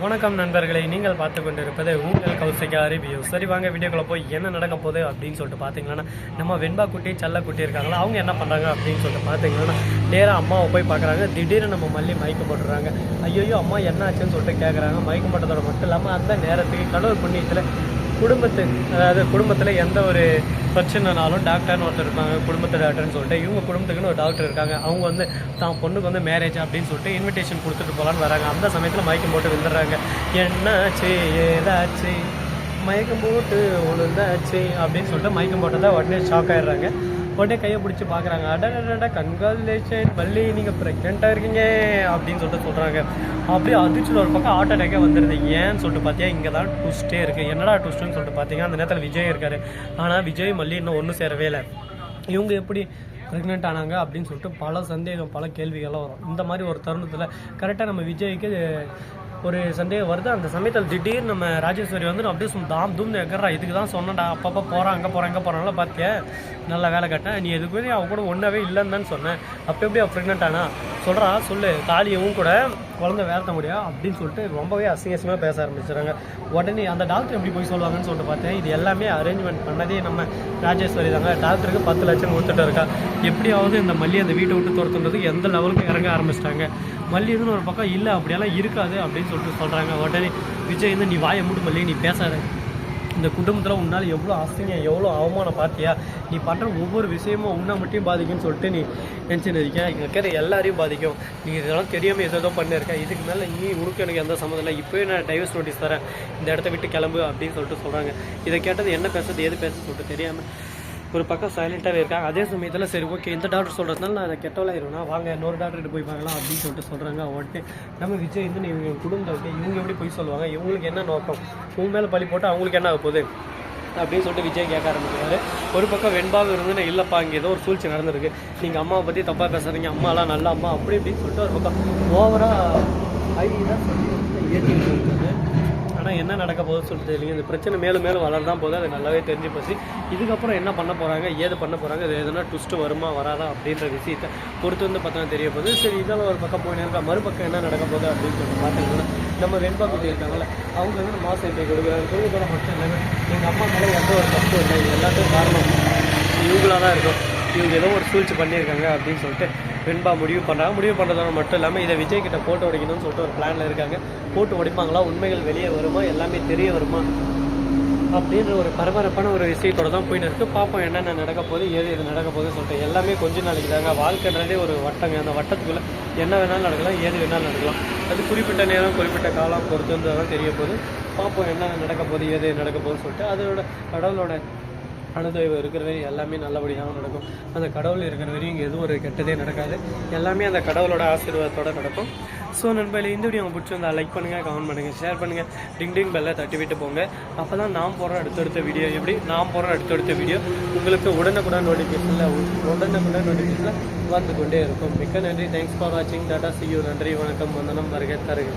வணக்கம் நண்பர்களை, நீங்கள் பார்த்து கொண்டு இருப்பது உங்கள் கௌசிகா ரிவ்யூ. சரி வாங்க வீடியோக்குள்ள போய் என்ன நடக்க போகுது அப்படின்னு சொல்லிட்டு பார்த்தீங்கன்னா, நம்ம வெண்பா குட்டி சல்ல குட்டி இருக்காங்களா, அவங்க என்ன பண்ணுறாங்க அப்படின்னு சொல்லிட்டு பார்த்தீங்கன்னா, நேராக அம்மாவை போய் பார்க்குறாங்க. திடீர்னு நம்ம மல்லி மயக்கம் போட்டுறாங்க. ஐயோ அம்மா என்ன ஆச்சுன்னு சொல்லிட்டு கேட்குறாங்க. மயக்கம் போட்டதோட மட்டும் இல்லாமல் அந்த நேரத்துக்கு கடவுள் புண்ணியத்தில் குடும்பத்தில் எந்த ஒரு பிரச்சனைனாலும் டாக்டர்னு ஒருத்தர் இருப்பாங்க, குடும்பத்து டாக்டர்னு சொல்லிட்டு. இவங்க குடும்பத்துக்குன்னு ஒரு டாக்டர் இருக்காங்க. அவங்க வந்து தான் பொண்ணுக்கு வந்து மேரேஜ் அப்படின்னு சொல்லிட்டு இன்விடேஷன் கொடுத்துட்டு போகலான்னு வராங்க. அந்த சமயத்தில் மயக்கம் போட்டு விழுந்துடுறாங்க. என்னாச்சு ஏதாச்சு மயக்கம் போட்டு விழுந்தாச்சு அப்படின்னு சொல்லிட்டு மயக்கம் போட்டதை உடனே ஷாக் ஆகிடுறாங்க. உடனே கையை பிடிச்சி பார்க்குறாங்க. அடடா கங்க்ராச்சுலேஷன் மல்லி, நீங்கள் ப்ரெக்னெண்ட்டாக இருக்கீங்க அப்படின்னு சொல்லிட்டு சொல்கிறாங்க. அப்படியே அதிர்ச்சியில் ஒரு பக்கம் ஹார்ட் அட்டாக்கே வந்துடுது. ஏன்னு சொல்லிட்டு பார்த்தியா, இங்கே தான் ட்விஸ்ட்டே இருக்குது. என்னடா ட்விஸ்ட்டுன்னு சொல்லிட்டு பார்த்தீங்கன்னா, அந்த நேரத்தில் விஜய் இருக்கார். ஆனால் விஜய் மல்லி இன்னும் ஒன்றும் சேரவே இல்லை. இவங்க எப்படி ப்ரெக்னென்ட் ஆனாங்க அப்படின்னு சொல்லிட்டு பல சந்தேகம், பல கேள்விகள்லாம் வரும். இந்த மாதிரி ஒரு தருணத்தில் கரெக்டாக நம்ம விஜய்க்கு ஒரு சந்தேகம் வருது. அந்த சமயத்தில் திடீர்னு நம்ம ராஜேஸ்வரி வந்து அப்படியே தாம் தூம்னு எக்கிறா. இதுக்கு தான் சொன்னேன்டா, அப்பப்போ போகிறான் அங்கே போகிறேன் இங்கே போகிறாங்களா பார்த்தியா, நல்லா வேலை கட்டேன், நீ எதுக்குமே அவன் கூட ஒன்றாவே இல்லைன்னு தான் சொன்னேன். அப்போ எப்படி அவள் ப்ரெக்னென்ட் ஆனா சொல்கிறா, சொல்லு தாலியவும் கூட குழந்தை வேர்த்த முடியும் அப்படின்னு சொல்லிட்டு ரொம்பவே அசிங்கமாக பேச ஆரம்பிச்சுறாங்க. உடனே அந்த டாக்டர் எப்படி போய் சொல்லுவாங்கன்னு சொல்லிட்டு பார்த்தேன். இது எல்லாமே அரேஞ்ச்மெண்ட் பண்ணதே நம்ம ராஜேஸ்வரி தாங்க. டாக்டருக்கு 10 லட்சம் கொடுத்துட்டு இருக்கா. எப்படியாவது இந்த மல்லி அந்த வீட்டை விட்டு துரத்துன்றதுக்கு எந்த லெவலுக்கு இறங்க ஆரம்பிச்சிட்டாங்க. மல்லி இதுன்னு ஒரு பக்கம் இல்லை, அப்படியெல்லாம் இருக்காது அப்படின்னு சொல்லிட்டு சொல்கிறாங்க. உடனே விஜய் வந்து நீ வாயை மூடு மல்லி, நீ பேசாத, இந்த குடும்பத்தில் உன்னால் எவ்வளோ அசிங்கம் எவ்வளோ அவமானம் பார்த்தியா, நீ பண்ணுற ஒவ்வொரு விஷயமும் உன்னை மட்டும் பாதிக்கும்னு சொல்லிட்டு நீ நினச்சின்னு இருக்கேன். இங்கே இருக்கிற எல்லாரையும் பாதிக்கும். நீ இதெல்லாம் தெரியாமல் ஏதோ பண்ணியிருக்கேன். இதுக்கு மேலே நீ உனக்கு எனக்கு எந்த சம்மந்தம் இல்லை. இப்போயே நான் டைவர்ஸ் நோட்டீஸ் தரேன், இந்த இடத்த விட்டு கிளம்பு அப்படின்னு சொல்லிட்டு சொல்கிறாங்க. இதை கேட்டது என்ன பேசுறது எது பேசுறது சொல்லிட்டு தெரியாமல் ஒரு பக்கம் சைலண்ட்டாகவே இருக்காங்க. அதே சமயத்தில் சரி ஓகே, இந்த டாக்டர் சொல்கிறதுனால நான் அதை கெட்டவளாயிருவேனா, வாங்க இன்னொரு டாக்டர்கிட்ட போய் பார்க்கலாம் அப்படின்னு சொல்லிட்டு சொல்கிறாங்க. உடனே நம்ம விஜய் வந்து இவங்க குடும்பத்தை இவங்க எப்படி போய் சொல்லுவாங்க, இவங்களுக்கு என்ன நோக்கம், உங்க மேலே பழி போட்டு அவங்களுக்கு என்ன ஆக போகுது அப்படின்னு சொல்லிட்டு விஜய் கேட்க ஆரம்பிக்கிறாரு. ஒரு பக்கம் வெண்பாக இருந்து இல்லைப்பா, இங்கே ஏதோ ஒரு சூழ்ச்சி நடந்திருக்கு, நீங்கள் அம்மாவை பற்றி தப்பாக பேசுகிறீங்க, அம்மாலாம் நல்ல அம்மா அப்படி இப்படின்னு சொல்லிட்டு ஒரு பக்கம் ஓவராக ஐடியா சொல்லி ஏற்றிட்டு இருக்காரு. ஆனால் என்ன நடக்க போகுதுன்னு சொல்லிட்டு தெரியல. இந்த பிரச்சனை மேலும் மேலும் வளர்தான் போது, அது நல்லாவே தெரிஞ்சு போச்சு. இதுக்கப்புறம் என்ன பண்ண போகிறாங்க, ஏது பண்ண போகிறாங்க, இது எதுனா ட்விஸ்ட்டு வருமா வராதா அப்படின்ற விஷயத்தை பொறுத்து வந்து பார்த்தா தெரிய போகுது. சரி இதெல்லாம் ஒரு பக்கம் போய் இருக்கா, மறுபக்கம் என்ன நடக்க போகுது அப்படின்னு சொல்லிட்டு பார்த்தீங்கன்னா, நம்ம வெண்பா குட்டி இருக்காங்களே, அவங்க வந்து மாதம் எப்படி கொடுக்குறாங்க கொடுக்குறத மட்டும் இல்லாமல் எங்கள் அம்மா மேலே எந்த ஒரு தப்பு இல்லை, இது எல்லாத்துக்கும் காரணம் இவங்களாக தான் இருக்கும், இவங்க ஏதோ ஒரு சூழ்ச்சி பண்ணியிருக்காங்க அப்படின்னு சொல்லிட்டு வெண்பா முடிவு பண்ணுறதோட மட்டும் இல்லாமல் இதை விஜய் கிட்ட போட்டு உடைக்கணும்னு சொல்லிட்டு ஒரு பிளானில் இருக்காங்க. போட்டு உடைப்பாங்களா, உண்மைகள் வெளியே வருமா, எல்லாமே தெரிய வருமா அப்படின்ற ஒரு பரபரப்பான ஒரு விஷயத்தோட தான் போயின்னு இருக்குது. பார்ப்போம் என்னென்ன நடக்க போகுது, எது நடக்க போகுதுன்னு சொல்லிட்டு. எல்லாமே கொஞ்சம் நாளைக்கு தாங்க. வாழ்க்கைன்றதே ஒரு வட்டங்க. அந்த வட்டத்துக்குள்ளே என்ன வேணாலும் நடக்கலாம், ஏது வேணாலும் நடக்கலாம். அது குறிப்பிட்ட நேரம் குறிப்பிட்ட காலம் பொறுத்து தான் தெரிய போகுது. பார்ப்போம் என்னென்ன நடக்க போகுது, ஏது நடக்க போகுதுன்னு சொல்லிட்டு. அதோட கடவுளோட அனுதயவு இருக்கிற வரையும் எல்லாமே நல்லபடியாக நடக்கும். அந்த கடவுள் இருக்கிற வரையும் இங்கே எதுவும் ஒரு கெட்டதே நடக்காது. எல்லாமே அந்த கடவுளோட ஆசீர்வாதத்தோடு நடக்கும். ஸோ நண்பர்களே, இந்த வீடியோ உங்களுக்கு பிடிச்சிருந்தா லைக் பண்ணுங்கள், கமெண்ட் பண்ணுங்கள், ஷேர் பண்ணுங்கள், டிங் பெல்லை தட்டி விட்டு போங்க. அப்போ தான் நான் போகிற அடுத்தடுத்த வீடியோ உங்களுக்கு உடனுக்குடன் நோட்டிஃபிகேஷனில் வந்து கொண்டே இருக்கும். மிக்க நன்றி. தேங்க்ஸ் ஃபார் வாட்சிங். Tata, see you. நன்றி, வணக்கம், வந்தனம், வருக தருக.